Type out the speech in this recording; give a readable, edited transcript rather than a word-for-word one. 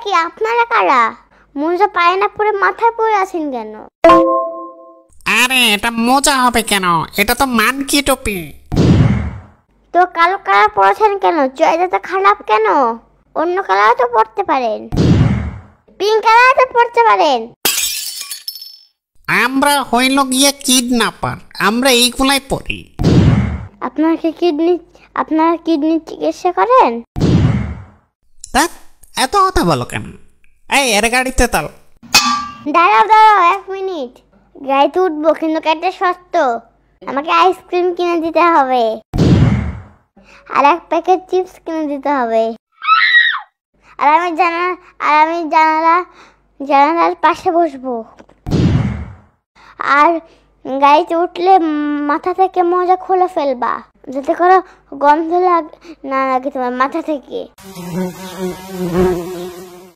কি আপনারা কারা? মোজা পায়ে না পরে মাথায় পরে আছেন কেন? আরে এটা মোজা হবে কেন? এটা তো মানকি টুপি। তো কালো কালার পরেছেন কেন? চয়েস তো খারাপ কেন? অন্য কালার তো পরতে পারেন, পিঙ্ক কালার তো পরতে পারেন। আমরা হইল গিয়ে কিডন্যাপার, আমরা এইগুলাই পড়ি। আপনারা কিডনি চিকিৎসা করেন? তা এত কথা বলো কেন? এই এর গাড়িতে তাল। দাঁড়াও 1 মিনিট। গাড়িতে উঠবো কিন্তু গাড়িটা সস্ত। আমাকে আইসক্রিম কিনে দিতে হবে আর 1 প্যাকেট চিপস কিনে দিতে হবে। আর আমি জানালার পাশে বসবো। আর গাড়িতে উঠলে মাথা থেকে মোজা খুলে ফেলবা, যাতে করে গন্ধ না লাগে তোমার মাথা থেকে।